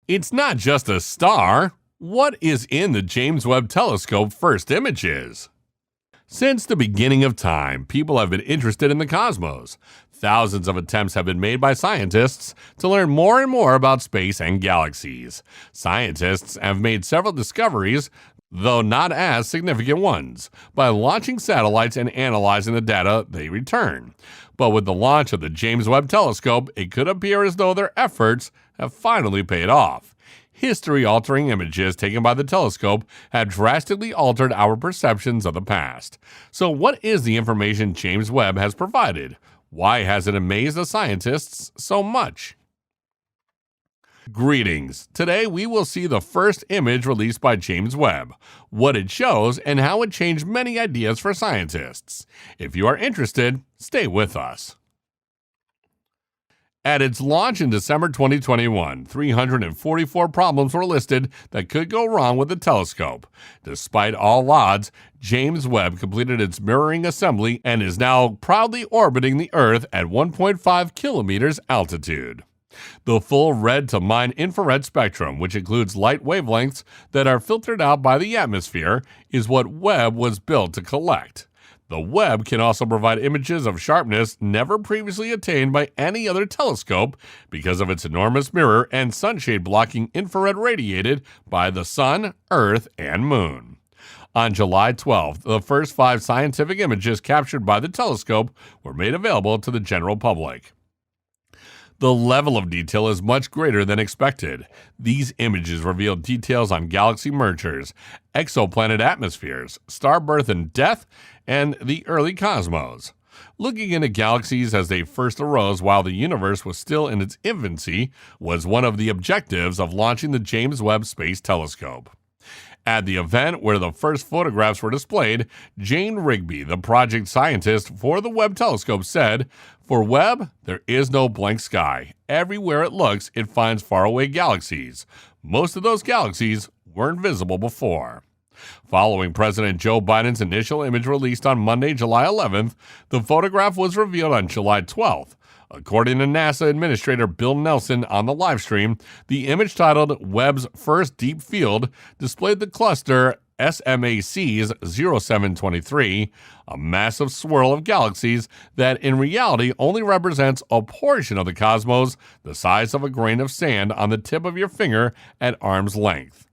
It's not just a star. What is in the James Webb Telescope first images? Since the beginning of time, people have been interested in the cosmos. Thousands of attempts have been made by scientists to learn more and more about space and galaxies. Scientists have made several discoveries, though not as significant ones, by launching satellites and analyzing the data they return. But with the launch of the James Webb Telescope, it could appear as though their efforts have finally paid off. History-altering images taken by the telescope have drastically altered our perceptions of the past. So what is the information James Webb has provided? Why has it amazed the scientists so much? Greetings. Today we will see the first image released by James Webb, what it shows, and how it changed many ideas for scientists. If you are interested, stay with us. At its launch in December 2021, 344 problems were listed that could go wrong with the telescope. Despite all odds, James Webb completed its mirroring assembly and is now proudly orbiting the Earth at 1.5 kilometers altitude. The full red to mine infrared spectrum, which includes light wavelengths that are filtered out by the atmosphere, is what Webb was built to collect. The Webb can also provide images of sharpness never previously attained by any other telescope because of its enormous mirror and sunshade blocking infrared radiated by the Sun, Earth, and Moon. On July 12th, the first 5 scientific images captured by the telescope were made available to the general public. The level of detail is much greater than expected. These images reveal details on galaxy mergers, exoplanet atmospheres, star birth and death, and the early cosmos. Looking into galaxies as they first arose while the universe was still in its infancy was one of the objectives of launching the James Webb Space Telescope. At the event where the first photographs were displayed, Jane Rigby, the project scientist for the Webb telescope, said, "For Webb, there is no blank sky. Everywhere it looks, it finds faraway galaxies. Most of those galaxies weren't visible before." Following President Joe Biden's initial image released on Monday, July 11th, the photograph was revealed on July 12th. According to NASA Administrator Bill Nelson on the livestream, the image titled Webb's First Deep Field displayed the cluster SMAC's 0723, a massive swirl of galaxies that in reality only represents a portion of the cosmos the size of a grain of sand on the tip of your finger at arm's length.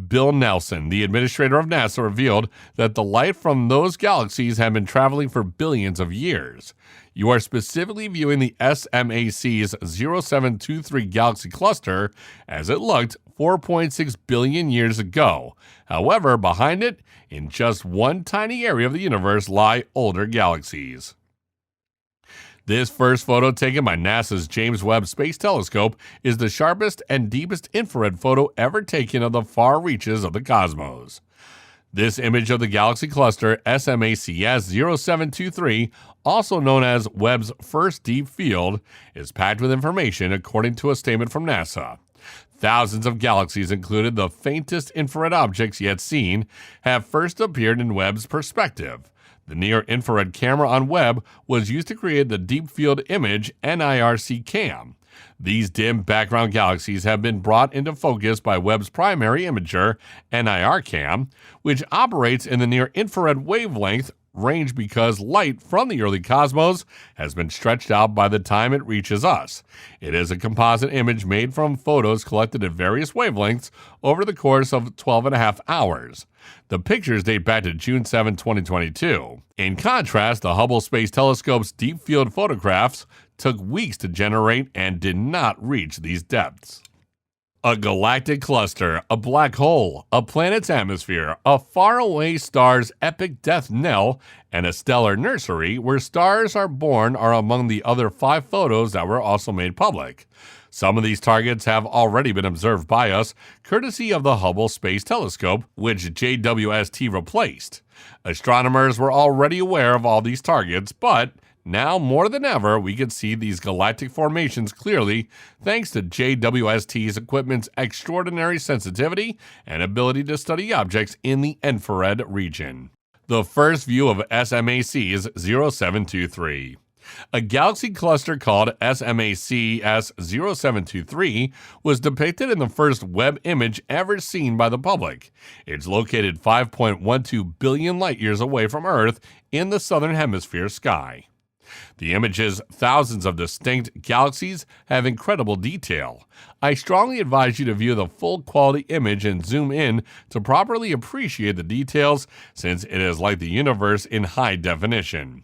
Bill Nelson, the administrator of NASA, revealed that the light from those galaxies had been traveling for billions of years. You are specifically viewing the SMAC's 0723 galaxy cluster as it looked 4.6 billion years ago. However, behind it, in just one tiny area of the universe, lie older galaxies. This first photo taken by NASA's James Webb Space Telescope is the sharpest and deepest infrared photo ever taken of the far reaches of the cosmos. This image of the galaxy cluster SMACS 0723, also known as Webb's First Deep Field, is packed with information according to a statement from NASA. Thousands of galaxies, including the faintest infrared objects yet seen, have first appeared in Webb's perspective. The near-infrared camera on Webb was used to create the Deep Field Image NIRC cam. These dim background galaxies have been brought into focus by Webb's primary imager, NIRCam, which operates in the near-infrared wavelength range because light from the early cosmos has been stretched out by the time it reaches us. It is a composite image made from photos collected at various wavelengths over the course of 12.5 hours. The pictures date back to June 7, 2022. In contrast, the Hubble Space Telescope's deep field photographs took weeks to generate and did not reach these depths. A galactic cluster, a black hole, a planet's atmosphere, a faraway star's epic death knell, and a stellar nursery where stars are born are among the other 5 photos that were also made public. Some of these targets have already been observed by us, courtesy of the Hubble Space Telescope, which JWST replaced. Astronomers were already aware of all these targets, but now, more than ever, we can see these galactic formations clearly thanks to JWST's equipment's extraordinary sensitivity and ability to study objects in the infrared region. The first view of SMAC is 0723. A galaxy cluster called SMAC S0723 was depicted in the first Webb image ever seen by the public. It's located 5.12 billion light years away from Earth in the southern hemisphere sky. The image's thousands of distinct galaxies have incredible detail. I strongly advise you to view the full quality image and zoom in to properly appreciate the details, since it is like the universe in high definition.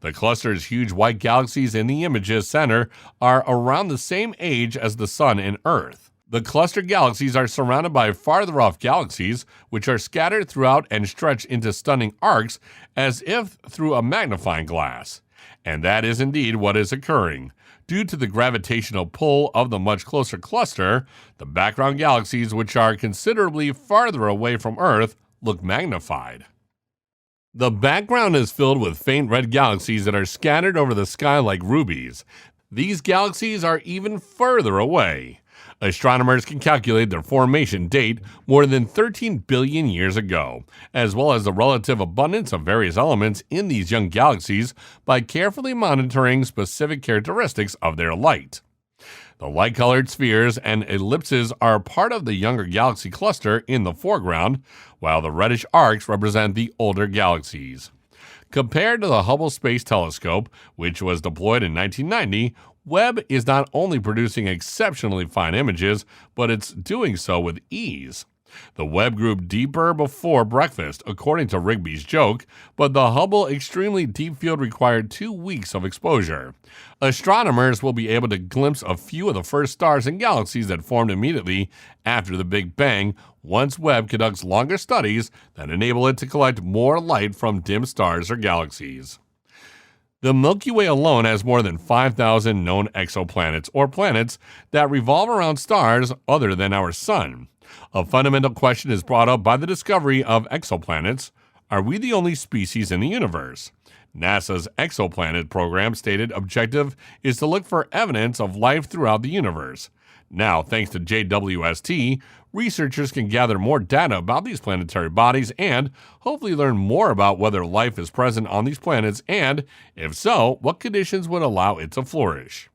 The cluster's huge white galaxies in the image's center are around the same age as the Sun and Earth. The cluster galaxies are surrounded by farther off galaxies, which are scattered throughout and stretch into stunning arcs as if through a magnifying glass. And that is indeed what is occurring. Due to the gravitational pull of the much closer cluster, the background galaxies, which are considerably farther away from Earth, look magnified. The background is filled with faint red galaxies that are scattered over the sky like rubies. These galaxies are even further away. Astronomers can calculate their formation date more than 13 billion years ago, as well as the relative abundance of various elements in these young galaxies by carefully monitoring specific characteristics of their light. The light-colored spheres and ellipses are part of the younger galaxy cluster in the foreground, while the reddish arcs represent the older galaxies. Compared to the Hubble Space Telescope, which was deployed in 1990, Webb is not only producing exceptionally fine images, but it's doing so with ease. The Webb grew deeper before breakfast, according to Rigby's joke, but the Hubble Extremely Deep Field required 2 weeks of exposure. Astronomers will be able to glimpse a few of the first stars and galaxies that formed immediately after the Big Bang once Webb conducts longer studies that enable it to collect more light from dim stars or galaxies. The Milky Way alone has more than 5,000 known exoplanets, or planets, that revolve around stars other than our Sun. A fundamental question is brought up by the discovery of exoplanets. Are we the only species in the universe? NASA's exoplanet program stated objective is to look for evidence of life throughout the universe. Now, thanks to JWST, researchers can gather more data about these planetary bodies and hopefully learn more about whether life is present on these planets and, if so, what conditions would allow it to flourish.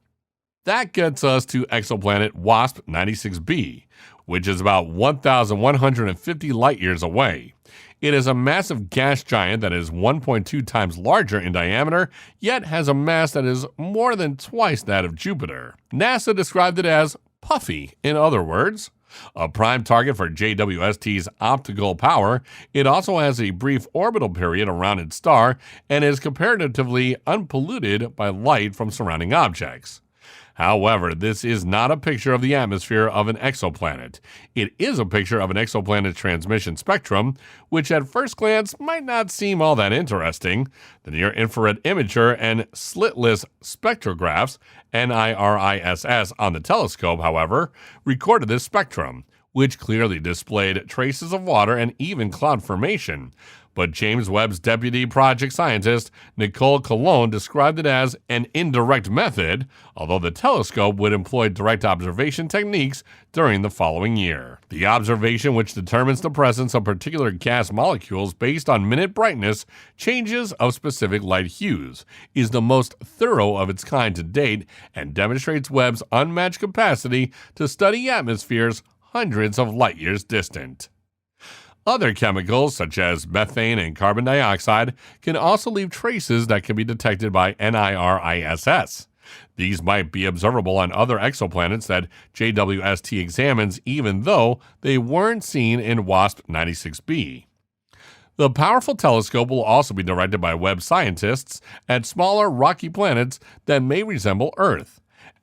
That gets us to exoplanet WASP 96b, which is about 1,150 light-years away. It is a massive gas giant that is 1.2 times larger in diameter, yet has a mass that is more than twice that of Jupiter. NASA described it as puffy, in other words. A prime target for JWST's optical power, it also has a brief orbital period around its star and is comparatively unpolluted by light from surrounding objects. However, this is not a picture of the atmosphere of an exoplanet. It is a picture of an exoplanet's transmission spectrum, which at first glance might not seem all that interesting. The near-infrared imager and slitless spectrographs, NIRISS, on the telescope, however, recorded this spectrum, which clearly displayed traces of water and even cloud formation. But James Webb's deputy project scientist, Nicole Colon, described it as an indirect method, although the telescope would employ direct observation techniques during the following year. The observation, which determines the presence of particular gas molecules based on minute brightness changes of specific light hues, is the most thorough of its kind to date and demonstrates Webb's unmatched capacity to study atmospheres hundreds of light years distant. Other chemicals, such as methane and carbon dioxide, can also leave traces that can be detected by NIRISS. These might be observable on other exoplanets that JWST examines, even though they weren't seen in WASP 96b. The powerful telescope will also be directed by Webb scientists at smaller rocky planets that may resemble Earth.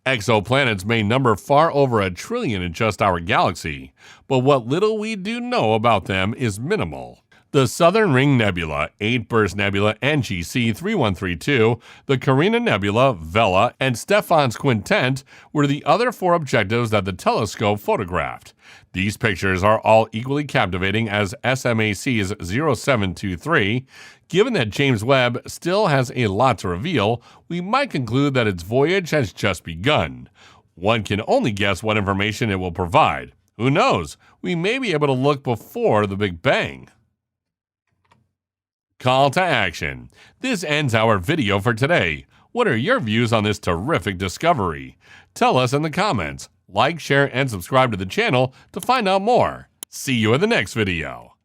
Exoplanets may number far over 1 trillion in just our galaxy, but what little we do know about them is minimal. The Southern Ring Nebula, 8-Burst Nebula NGC 3132, the Carina Nebula, Vela, and Stephan's Quintet were the other 4 objectives that the telescope photographed. These pictures are all equally captivating as SMAC's 0723. Given that James Webb still has a lot to reveal, we might conclude that its voyage has just begun. One can only guess what information it will provide. Who knows? We may be able to look before the Big Bang. Call to action. This ends our video for today. What are your views on this terrific discovery? Tell us in the comments. Like, share, and subscribe to the channel to find out more. See you in the next video.